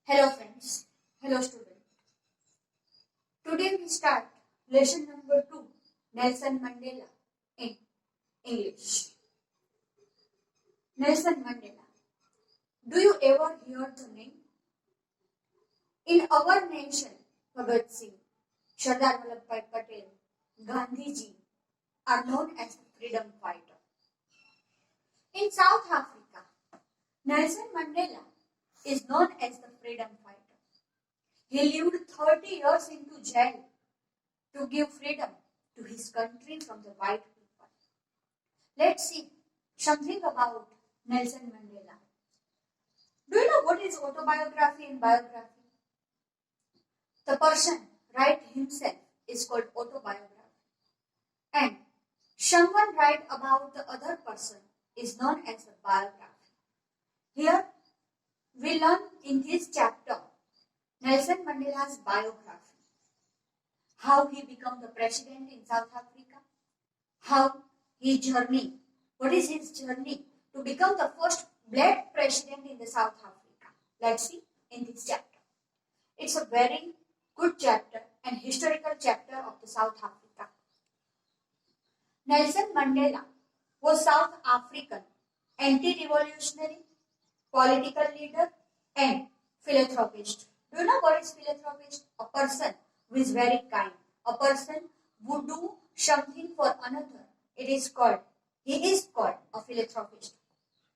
Hello friends, hello student. Today we start lesson number 2, Nelson Mandela in English. Nelson Mandela. Do you ever hear the name? In our nation, Bhagat Singh, Sardar Vallabhbhai Patel, Gandhiji are known as the freedom fighter. In South Africa, Nelson Mandela is known as the freedom fighter. He lived 30 years into jail to give freedom to his country from the white people. Let's see something about Nelson Mandela. Do you know what is autobiography and biography? The person write himself is called autobiography. And someone write about the other person is known as a biography. Here we learn in this chapter Nelson Mandela's biography. How he became the president in South Africa. How his journey. What is his journey to become the first black president in the South Africa? Let's see in this chapter. It's a very good chapter and historical chapter of the South Africa. Nelson Mandela was South African anti-revolutionary, political leader and philanthropist. Do you know what is philanthropist? A person who is very kind. A person who do something for another. He is called a philanthropist.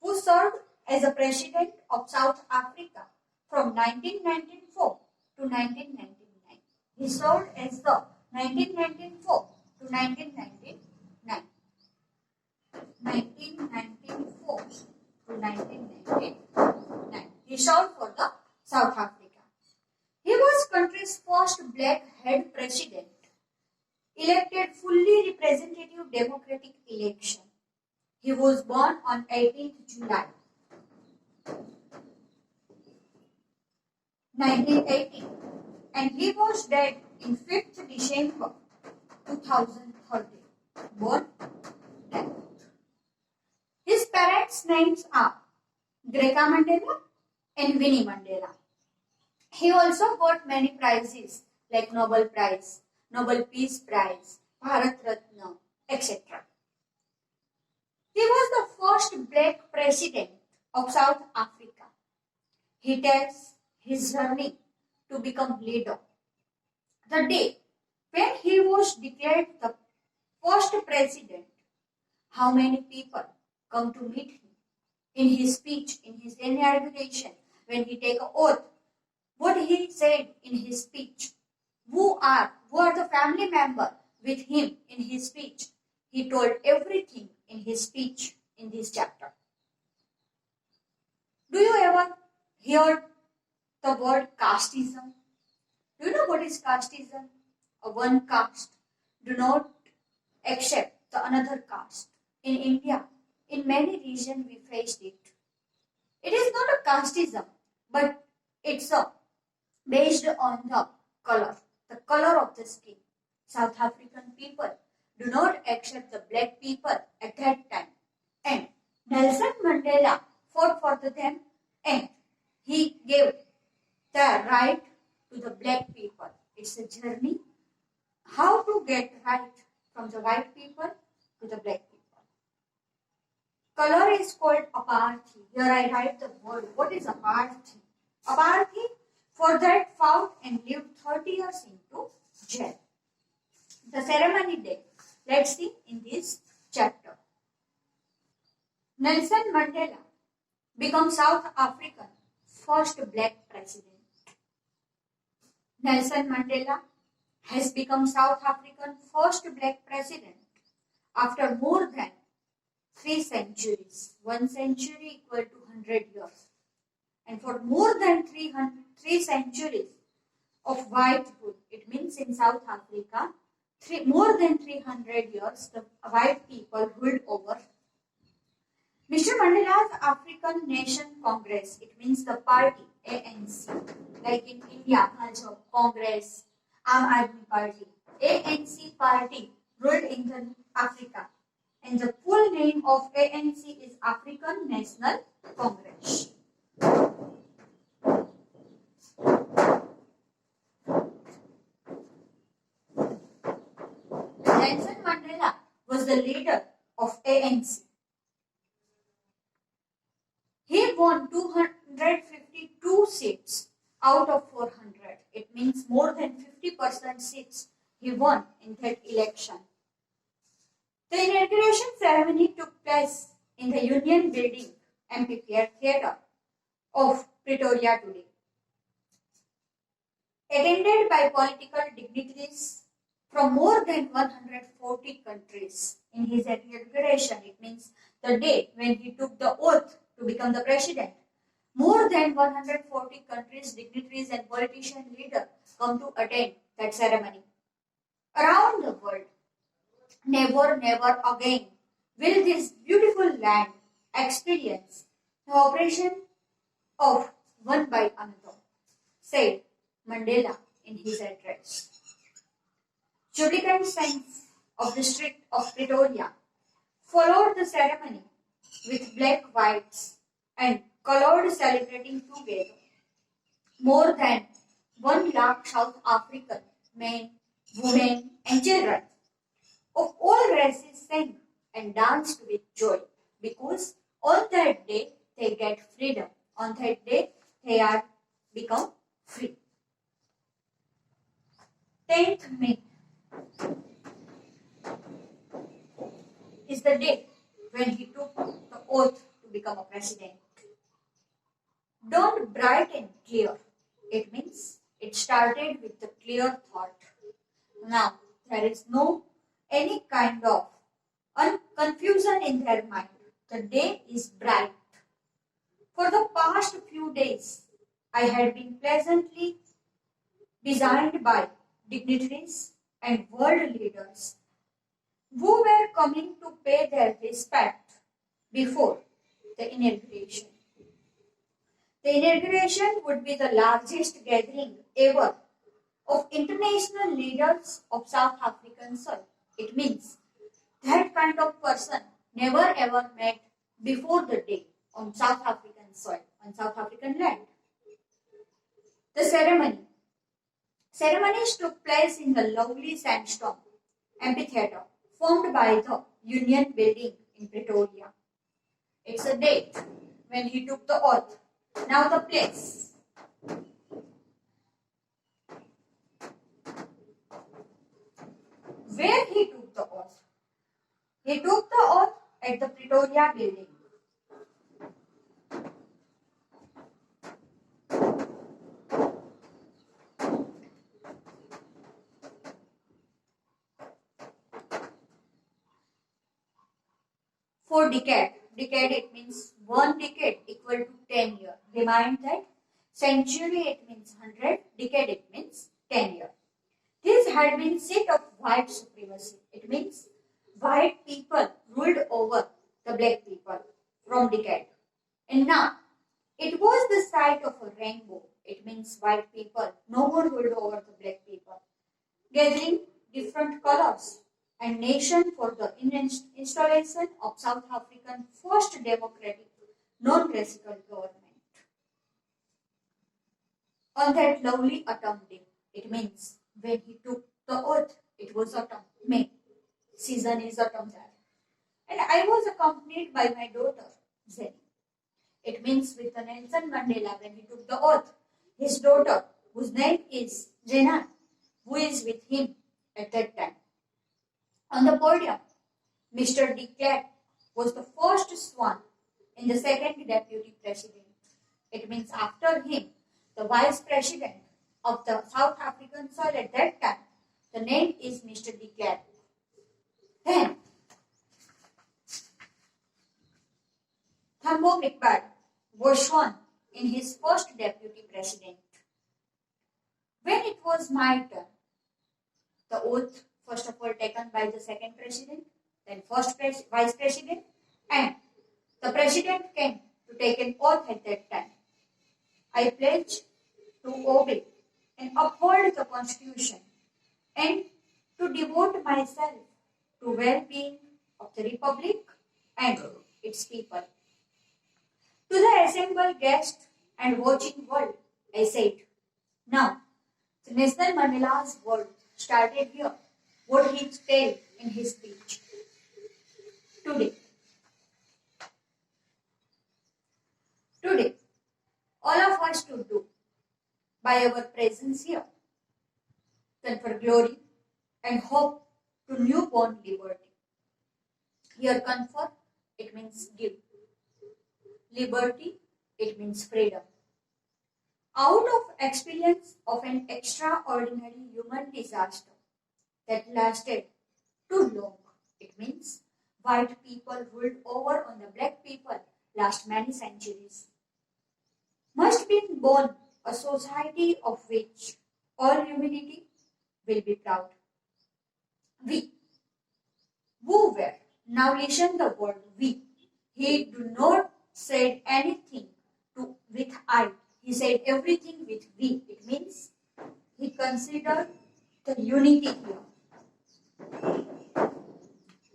Who served as a president of South Africa from 1994 to 1999. He served as the 1994 to 1999. 1994 to 1999. He served for the South Africa. He was country's first black head president, elected fully representative democratic election. He was born on 18th July 1980 and he was dead in 5th December 2013. Born dead. His parents' names are Graca Mandela and Winnie Mandela. He also got many prizes like Nobel Prize, Nobel Peace Prize, Bharat Ratna, etc. He was the first black president of South Africa. He tells his journey to become leader. The day when he was declared the first president, how many people come to meet him in his speech, in his inauguration, when he take an oath. What he said in his speech, who are the family member with him in his speech. He told everything in his speech in this chapter. Do you ever hear the word casteism? Do you know what is casteism? A one caste. Do not accept the another caste. In India, in many regions we faced it. It is not a casteism, but it's a based on the color of the skin. South African people do not accept the black people at that time. And Nelson Mandela fought for them and he gave the right to the black people. It's a journey how to get right from the white people to the black people. Color is called apartheid. Here I write the word. What is apartheid? Apartheid for that fought and lived 30 years into jail. The ceremony day. Let's see in this chapter. Nelson Mandela became South African first black president. Nelson Mandela has become South African first black president after more than 3 centuries. 1 century equal to 100 years. And for more than 3 centuries of white rule, it means in South Africa, more than 300 years, the white people ruled over. Mr. Mandela's African Nation Congress, it means the party, ANC, like in India, also Congress, Aam Aadmi Party, ANC party ruled in the Africa. And the full name of ANC is African National Congress. the leader of ANC. He won 252 seats out of 400. It means more than 50% seats he won in that election. The inauguration ceremony took place in the Union Building Amphitheatre of Pretoria today. Attended by political dignitaries from more than 140 countries. In his inauguration, it means the day when he took the oath to become the president. More than 140 countries, dignitaries and politician leaders come to attend that ceremony. Around the world, never, never again will this beautiful land experience the oppression of one by another, said Mandela in his address. Jubilant saints of the district of Pretoria followed the ceremony with black whites and colored celebrating together. More than 1 lakh South African men, women and children of all races sang and danced with joy because on that day they get freedom. On that day they are become free. 10th May is the day when he took the oath to become a president. Dawned bright and clear. It means it started with the clear thought. Now there is no any kind of confusion in their mind. The day is bright. For the past few days, I had been pleasantly designed by dignitaries and world leaders who were coming to pay their respect before the inauguration. The inauguration would be the largest gathering ever of international leaders of South African soil. It means that kind of person never ever met before the day on South African soil, on South African land. The ceremonies took place in the lovely sandstone amphitheatre formed by the Union Building in Pretoria. It's a date when he took the oath. Now the place. Where he took the oath? He took the oath at the Pretoria Building. For decade it means 1 decade equal to 10 years. Remind that century it means 100, decade it means 10 years. This had been seat of white supremacy. It means white people ruled over the black people from decade. And now it was the site of a rainbow. It means white people no more ruled over the black people, gathering different colors and nation for the installation of South African first democratic non-classical government. On that lovely autumn day, it means when he took the oath, it was autumn, May. Season is autumn there. And I was accompanied by my daughter, Zeni. It means with the Nelson Mandela when he took the oath, his daughter, whose name is Jenna, who is with him at that time. On the podium, Mr. de Klerk was the first swan and the second deputy president. It means after him, the vice president of the South African soil at that time, the name is Mr. de Klerk. Then, Thabo Mbeki was sworn in his first deputy president. When it was my turn, the oath first of all taken by the second president, then first vice president, and the president came to take an oath at that time. I pledge to obey and uphold the constitution and to devote myself to well-being of the republic and its people. To the assembled guests and watching world, I said, now, the Nelson Mandela's word started here. What he said in his speech. today. Today, all of us to do by our presence here, confer glory and hope to newborn liberty. Here, confer, it means give. Liberty, it means freedom. Out of experience of an extraordinary human disaster that lasted too long, it means white people ruled over on the black people last many centuries. Must be born a society of which all humanity will be proud. We, who were, now listen the word we. He do not said anything to with I. He said everything with we. It means he considered the unity here,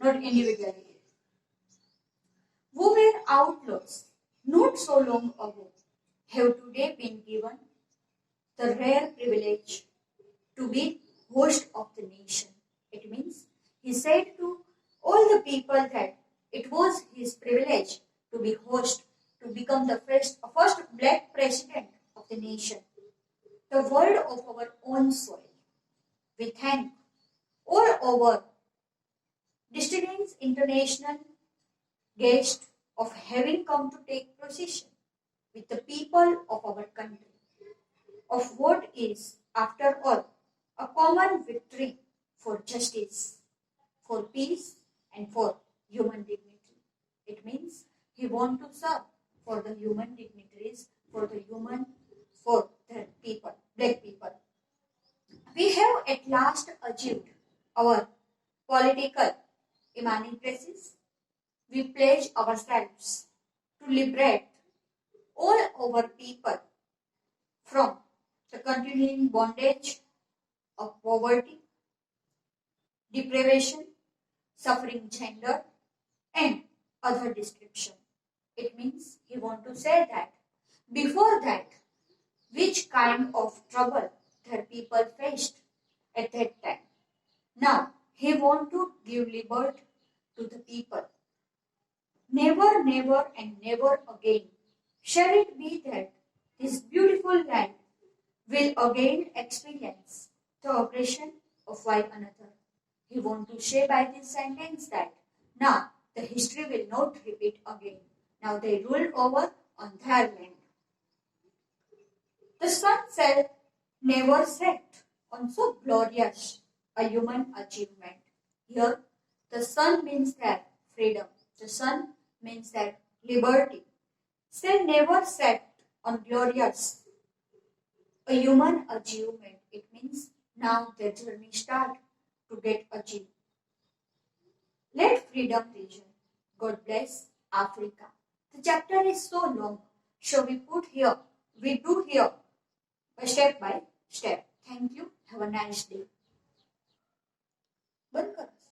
not individuality. Who were outlaws not so long ago have today been given the rare privilege to be host of the nation. It means he said to all the people that it was his privilege to be host, to become the first black president of the nation, the world of our own soil. We thank all our distinguished international guests of having come to take possession with the people of our country of what is, after all, a common victory for justice, for peace, and for human dignity. It means he wants to serve for the human dignitaries, for the people, black people. We have at last achieved our political emancipation. We pledge ourselves to liberate all our people from the continuing bondage of poverty, deprivation, suffering gender, and other description. It means he want to say that before that, which kind of trouble their people faced at that time. Now, he want to give liberty to the people. Never, never, and never again shall it be that this beautiful land will again experience the oppression of one another. He want to say by this sentence that now the history will not repeat again. Now they rule over on their land. The sun shall never set on so glorious a human achievement. Here, the sun means that freedom. The sun means that liberty. Shall never set on glorious a human achievement. It means now their journey start to get achieved. Let freedom region. God bless Africa. The chapter is so long, so we do here step by step. Thank you. Have a nice day. बंद कर